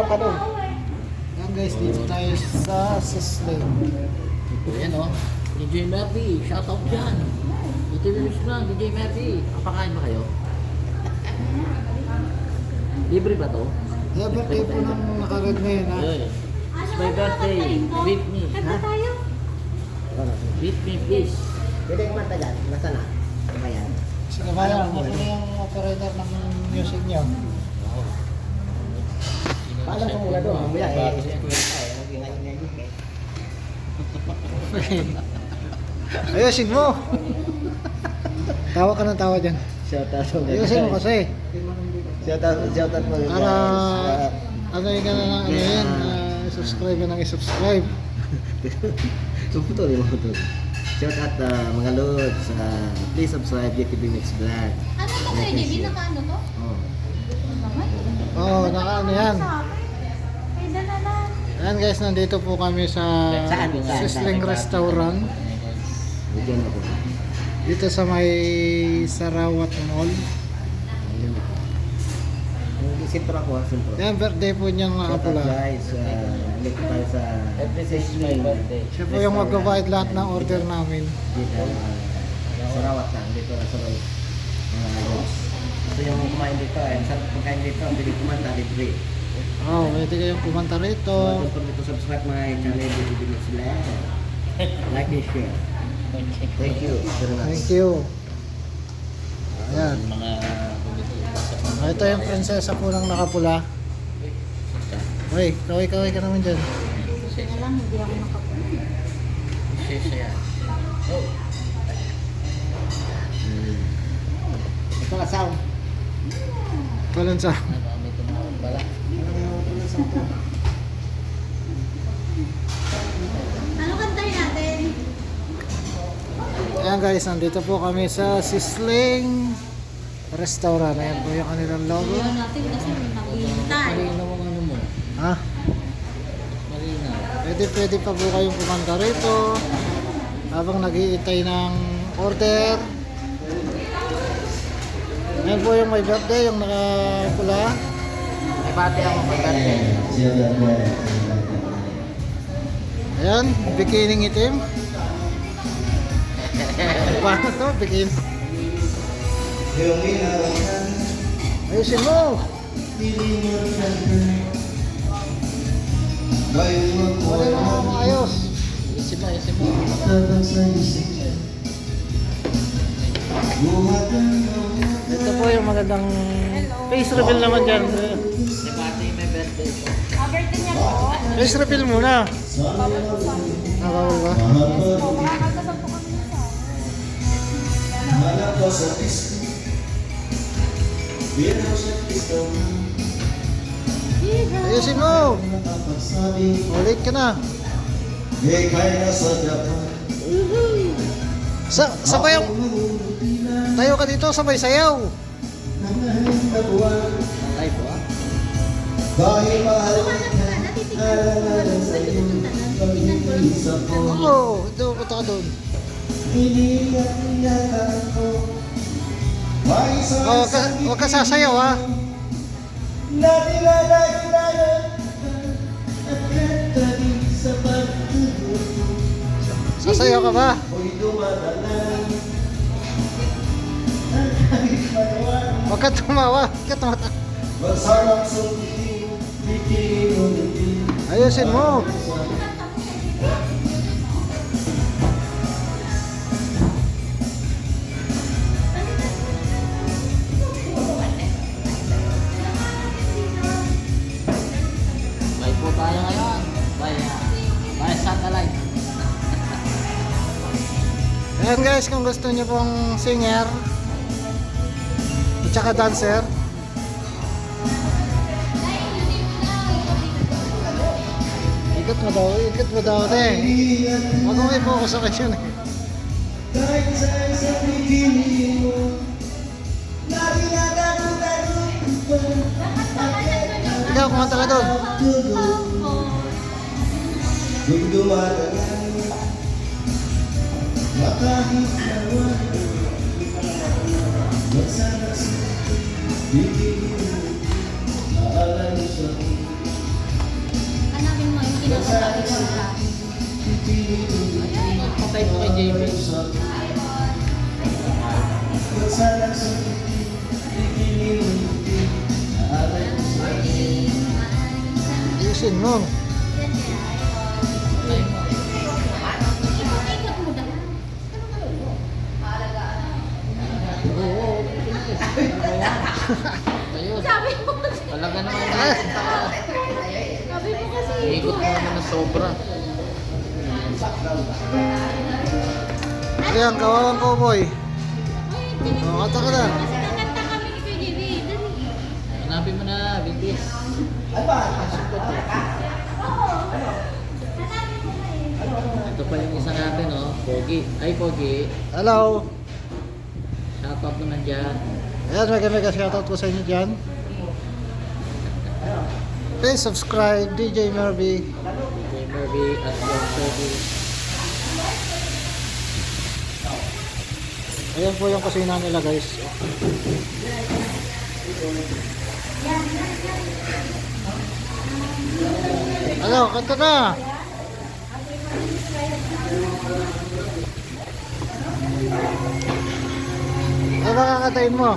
Maghanap ka doon. Yan guys, dito tayo sa Sisling. Ayan o. DJ Murphy, shoutout dyan. DJ Murphy lang, DJ Murphy. Kapakain ba kayo? Libre ba to? Yeah, birthday po ng nakarad ngayon ha. Yeah. It's my birthday. Beat me. Kanta tayo. Beat me please. Pwede kumanta dyan. Nasa na? Ano ba yan? Sige ba yan? Ako na yung operator ng music niyo. Paalam ko muna doon. Mamaya eh. Ayusin mo! Tawa ka ng tawa dyan. Shoutout. Ayusin mo kasi. Shoutout mo. Para ano yung ka na ng ano yan, subscribe ka nang i-subscribe. Sumputo rin mo ito. Shoutout mga lods. Please subscribe JTB Mix Vlog. Ano to kayo, JB? Naka-ano to? Oh. Oo, naka-ano yan. Ay, dalalan. Ayan guys, nandito po kami sa Saan? Sisling Restaurant. Bigyan ako. Dito sa may Sarawat Mall. Ayun ako. Sintro ako ha, sintro. Yan, birthday po niyang Shoutout pula. guys. Dito tayo sa Every day is my birthday. Siya po yung magbabayad lahat ng order namin. dito. Sarawat lang. Dito sa Sarawat. Mga lods. Gusto yung kumain dito. Sarap pagkain dito. Pili kumanta. Libre. Oh, pwede kayong kumanta rito. Don't forget to subscribe my channel JTB Mix Vlog. Like and share. Thank you very much. Thank you. Ayan. Mga Ito yung prinsesa po ng nakapula. Uy, kaway-kaway ka naman dyan. Alam, hindi ako nakapunta. Sisa yan. Ito na sound. Walang sa... May tumawag pala. Ano kantahin natin? Ayan guys, nandito po kami sa Sisling Restaurant. Ayan po yung kanilang logo. Iwan natin kasi naghihintay. Malinaw ang ano mo. Ha? Malinaw. Pwede pa po kayong kumanta rito habang nag-iintay ng order. Ayan po yung may birthday, yung nakapula. May bati ako may birthday. Ayan, bikining itim. Paano to? Bikini. Ayusin mo! Wala na mga maayos. Isim mo, isim mo. Ito po yung magandang face reveal naman dyan. May bati may birthday ko. Birthday niya po. Face reveal muna. Nakawal ba? Makakasal po kami nito. Ayusin mo! Ulit ka na. Sabayaw! Tayo ka dito, sabay sayaw! Ay po ah. Dahil mahal Oo, ito punta ka doon. Huwag ka sasayaw ha. Sasayaw ka ba? Huwag ka tumawa. Huwag ka tumata. Ayusin mo. Bye po tayo ngayon. Bye. Bye satellite. Ayan guys, kung gusto niyo pong singer at saka dancer, ikot mo daw eh. Huwag mo i-focus sa yun eh. Ikaw, kumanta ka doon. Patay mo kay JB. Isin mo. Patay mo. Ikot mo daw. Oo. Ayun. Sabi mo Talaga naman. Sabi mo kasi. Ikot mo naman na sobra. Ayan, kawawang cowboy. Uy, tingin Oh, kata ka na. kasi kakanta kami ni Kuya JB. Dali. Hanapin mo na, Bintis. Ito pa yung isa natin, oh. Pogi. Ay, Pogi. Hello. Shoutout naman dyan. Ayan, mega shoutout ko sa inyo dyan. Please subscribe, DJ Mervy. DJ Mervy at John Service. Ayan po yung kusina nila guys. Hello, kanta na! Ano ba kakantayin mo?